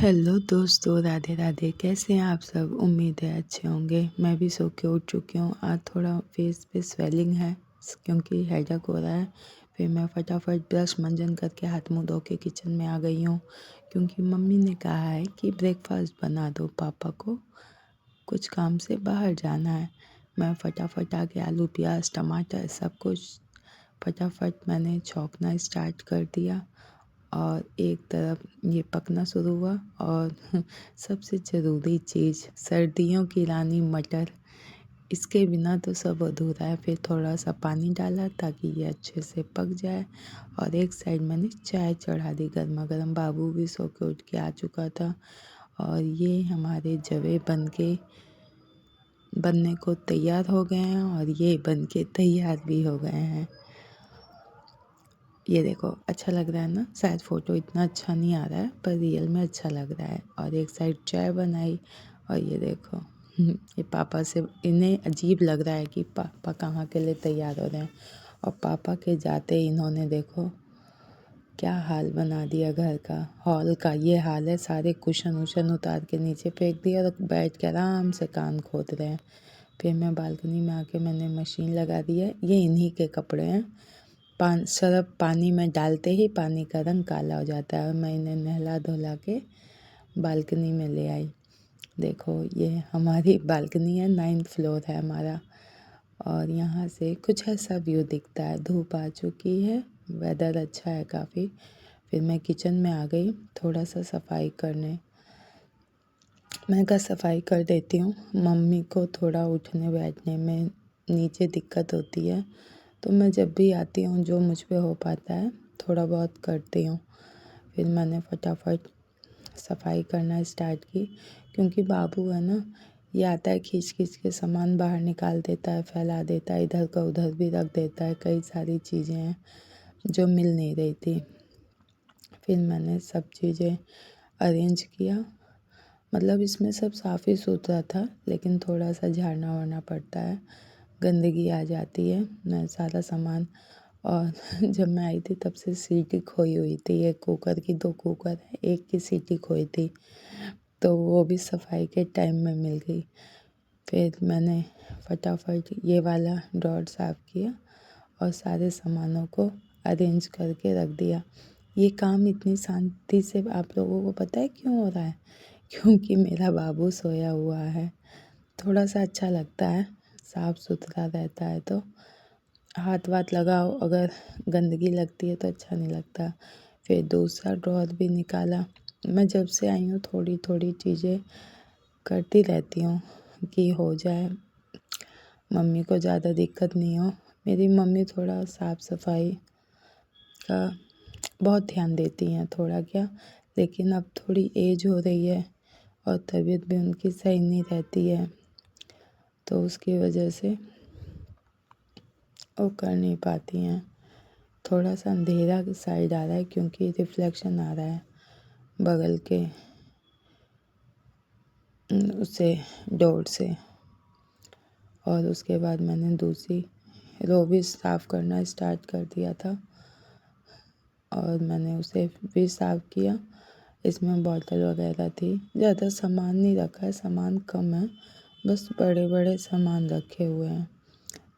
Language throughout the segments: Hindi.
हेलो दोस्तों, राधे राधे। कैसे हैं आप सब? उम्मीद है अच्छे होंगे। मैं भी सो के उठ चुकी हूँ। आज थोड़ा फेस पे स्वेलिंग है क्योंकि हेडेक हो रहा है। फिर मैं फटाफट ब्रश मंजन करके हाथ मुँह धो के किचन में आ गई हूँ क्योंकि मम्मी ने कहा है कि ब्रेकफास्ट बना दो, पापा को कुछ काम से बाहर जाना है। मैं फटाफट आके आलू प्याज टमाटर सब कुछ फटाफट मैंने छौंकना स्टार्ट कर दिया और एक तरफ ये पकना शुरू हुआ। और सबसे ज़रूरी चीज़ सर्दियों की रानी मटर, इसके बिना तो सब अधूरा है। फिर थोड़ा सा पानी डाला ताकि ये अच्छे से पक जाए और एक साइड मैंने चाय चढ़ा दी गर्मा गर्म। बाबू भी सो के उठ के आ चुका था और ये हमारे जवे बनने को तैयार हो गए हैं और ये बन के तैयार भी हो गए हैं। ये देखो, अच्छा लग रहा है ना? शायद फ़ोटो इतना अच्छा नहीं आ रहा है पर रियल में अच्छा लग रहा है। और एक साइड चाय बनाई और ये देखो ये पापा से इन्हें अजीब लग रहा है कि पापा कहाँ के लिए तैयार हो रहे हैं। और पापा के जाते ही इन्होंने देखो क्या हाल बना दिया घर का, हॉल का। ये हाल है, सारे कुशन वुशन उतार के नीचे फेंक दिया और बैठ के आराम से कान खोद रहे हैं। फिर मैं बालकनी में आके मैंने मशीन लगा दी है। ये इन्हीं के कपड़े हैं। सरफ पानी में डालते ही पानी का रंग काला हो जाता है और मैं इन्हें नहला धुला के बालकनी में ले आई। देखो ये हमारी बालकनी है, 9th फ्लोर है हमारा और यहाँ से कुछ ऐसा व्यू दिखता है। धूप आ चुकी है, वेदर अच्छा है काफ़ी। फिर मैं किचन में आ गई थोड़ा सा सफाई करने। मैं कहा सफाई कर देती हूँ, मम्मी को थोड़ा उठने बैठने में नीचे दिक्कत होती है तो मैं जब भी आती हूँ जो मुझ पे हो पाता है थोड़ा बहुत करती हूँ। फिर मैंने फटाफट सफाई करना स्टार्ट की क्योंकि बाबू है ना, ये आता है खींच खींच के सामान बाहर निकाल देता है, फैला देता है, इधर का उधर भी रख देता है। कई सारी चीज़ें हैं जो मिल नहीं रही थी। फिर मैंने सब चीज़ें अरेंज किया। मतलब इसमें सब साफ़ ही सुथरा था लेकिन थोड़ा सा झाड़ना वाड़ना पड़ता है, गंदगी आ जाती है। मैं सारा सामान और जब मैं आई थी तब से सीटी खोई हुई थी। एक कुकर की, 2 कुकर है, एक की सीटी खोई थी तो वो भी सफाई के टाइम में मिल गई। फिर मैंने फटाफट ये वाला ड्रॉर साफ़ किया और सारे सामानों को अरेंज करके रख दिया। ये काम इतनी शांति से आप लोगों को पता है क्यों हो रहा है? क्योंकि मेरा बाबू सोया हुआ है। थोड़ा सा अच्छा लगता है, साफ़ सुथरा रहता है तो। हाथ वाथ लगाओ अगर गंदगी लगती है तो अच्छा नहीं लगता। फिर दूसरा ड्रॉर भी निकाला। मैं जब से आई हूँ थोड़ी थोड़ी चीज़ें करती रहती हूँ कि हो जाए, मम्मी को ज़्यादा दिक्कत नहीं हो। मेरी मम्मी थोड़ा साफ़ सफाई का बहुत ध्यान देती हैं, थोड़ा क्या, लेकिन अब थोड़ी एज हो रही है और तबीयत भी उनकी सही नहीं रहती है तो उसकी वजह से वो कर नहीं पाती हैं। थोड़ा सा अंधेरा साइड आ रहा है क्योंकि रिफ्लेक्शन आ रहा है बगल के उससे डोर से। और उसके बाद मैंने दूसरी रो भी साफ़ करना स्टार्ट कर दिया था और मैंने उसे भी साफ़ किया। इसमें बॉटल वगैरह थी, ज़्यादा सामान नहीं रखा है, सामान कम है, बस बड़े बड़े सामान रखे हुए हैं।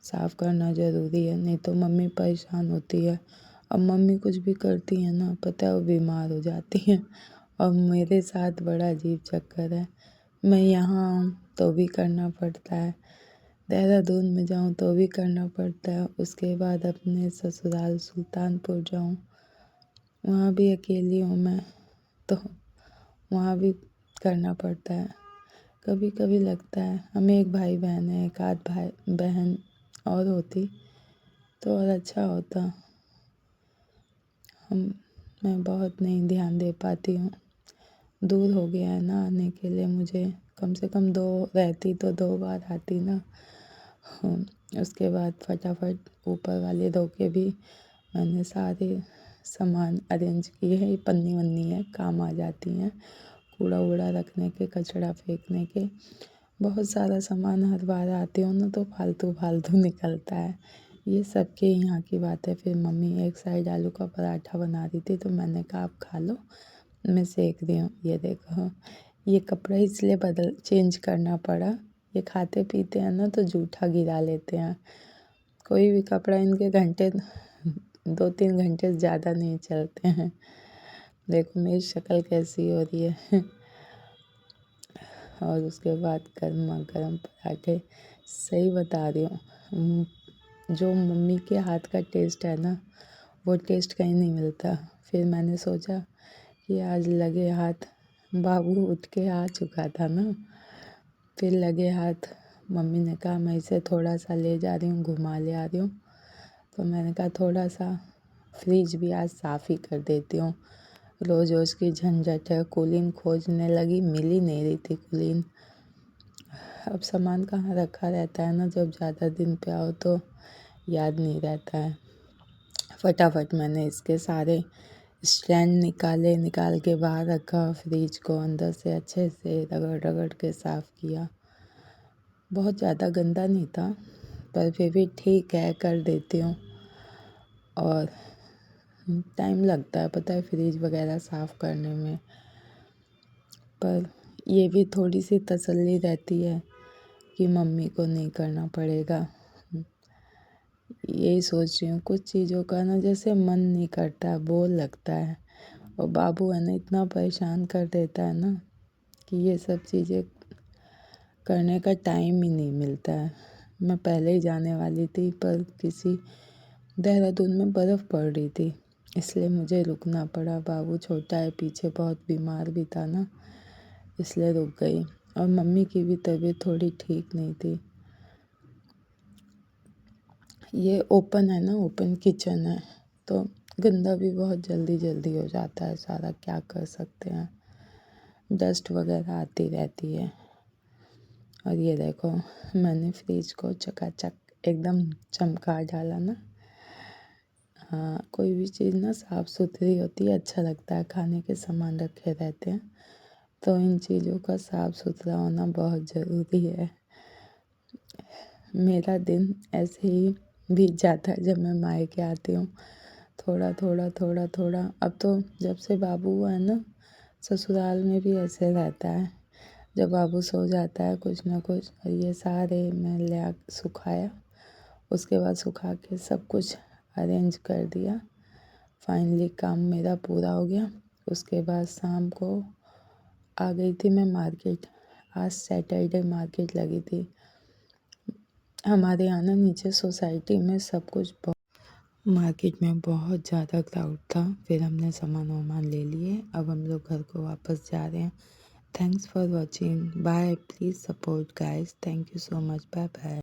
साफ़ करना ज़रूरी है, नहीं तो मम्मी परेशान होती है। अब मम्मी कुछ भी करती है ना, पता है वो बीमार हो जाती हैं। और मेरे साथ बड़ा अजीब चक्कर है, मैं यहाँ आऊँ तो भी करना पड़ता है, देहरादून में जाऊँ तो भी करना पड़ता है, उसके बाद अपने ससुराल सुल्तानपुर जाऊँ वहाँ भी अकेली हूँ मैं तो वहाँ भी करना पड़ता है। कभी कभी लगता है हमें एक भाई बहन है, एक आध भाई बहन और होती तो और अच्छा होता। मैं बहुत नहीं ध्यान दे पाती हूँ, दूर हो गया है ना आने के लिए मुझे। कम से कम 2 रहती तो 2 बार आती ना। उसके बाद फटाफट ऊपर वाले 2 के भी मैंने सारे सामान अरेंज किए हैं। ये पन्नी वन्नी है, काम आ जाती हैं, कूड़ा वूड़ा रखने के, कचरा फेंकने के। बहुत सारा सामान हर बार आती हूँ ना तो फालतू फालतू निकलता है। ये सबके यहाँ की बात है। फिर मम्मी एक साइड आलू का पराठा बना रही थी तो मैंने कहा आप खा लो, मैं सेक रही हूँ। ये देखो, ये कपड़ा इसलिए चेंज करना पड़ा। ये खाते पीते हैं ना तो जूठा गिरा लेते हैं। कोई भी कपड़ा इनके घंटे 2-3 घंटे से ज़्यादा नहीं चलते हैं। देखो मेरी शक्ल कैसी हो रही है। और उसके बाद गर्मा गर्म पराठे। सही बता रही हूँ, जो मम्मी के हाथ का टेस्ट है ना, वो टेस्ट कहीं नहीं मिलता। फिर मैंने सोचा कि आज लगे हाथ, बाबू उठ के आ चुका था ना, फिर लगे हाथ। मम्मी ने कहा मैं इसे थोड़ा सा ले जा रही हूँ, घुमा ले आ रही हूँ। तो मैंने कहा थोड़ा सा फ्रिज भी आज साफ़ ही कर देती हूँ। रोज़ रोज़ की झंझट है। कूलीन खोजने लगी, मिल ही नहीं रही थी कूलीन। अब सामान कहाँ रखा रहता है ना, जब ज़्यादा दिन पे आओ तो याद नहीं रहता है। फटाफट मैंने इसके सारे स्टैंड निकाल के बाहर रखा। फ्रिज को अंदर से अच्छे से रगड़ रगड़ के साफ़ किया। बहुत ज़्यादा गंदा नहीं था, पर फिर भी ठीक है, कर देती हूँ। और टाइम लगता है पता है फ्रिज वगैरह साफ़ करने में, पर ये भी थोड़ी सी तसल्ली रहती है कि मम्मी को नहीं करना पड़ेगा। यही सोच रही हूँ, कुछ चीज़ों का ना जैसे मन नहीं करता, बोर लगता है। और बाबू है ना इतना परेशान कर देता है ना कि ये सब चीज़ें करने का टाइम ही नहीं मिलता है। मैं पहले ही जाने वाली थी, पर किसी देहरादून में बर्फ़ पड़ रही थी, इसलिए मुझे रुकना पड़ा। बाबू छोटा है, पीछे बहुत बीमार भी था ना, इसलिए रुक गई। और मम्मी की भी तबीयत थोड़ी ठीक नहीं थी। ये ओपन है ना, ओपन किचन है, तो गंदा भी बहुत जल्दी जल्दी हो जाता है सारा। क्या कर सकते हैं, डस्ट वगैरह आती रहती है। और ये देखो, मैंने फ्रिज को चकाचक एकदम चमका डाला ना। हाँ, कोई भी चीज़ ना साफ़ सुथरी होती है, अच्छा लगता है। खाने के सामान रखे रहते हैं तो इन चीज़ों का साफ़ सुथरा होना बहुत ज़रूरी है। मेरा दिन ऐसे ही बीत जाता है जब मैं मायके आती हूँ। थोड़ा थोड़ा थोड़ा थोड़ा, अब तो जब से बाबू हुआ है ना, ससुराल में भी ऐसे रहता है। जब बाबू सो जाता है कुछ ना कुछ, और ये सारे मैं ले सुखाया, उसके बाद सुखा के सब कुछ अरेंज कर दिया। फाइनली काम मेरा पूरा हो गया। उसके बाद शाम को आ गई थी मैं मार्केट। आज सैटरडे मार्केट लगी थी हमारे यहाँ ना, नीचे सोसाइटी में सब कुछ मार्केट में बहुत ज़्यादा क्राउड था। फिर हमने सामान वामान ले लिए। अब हम लोग घर को वापस जा रहे हैं। Thanks for watching, bye. Please support guys, thank you so much, bye bye.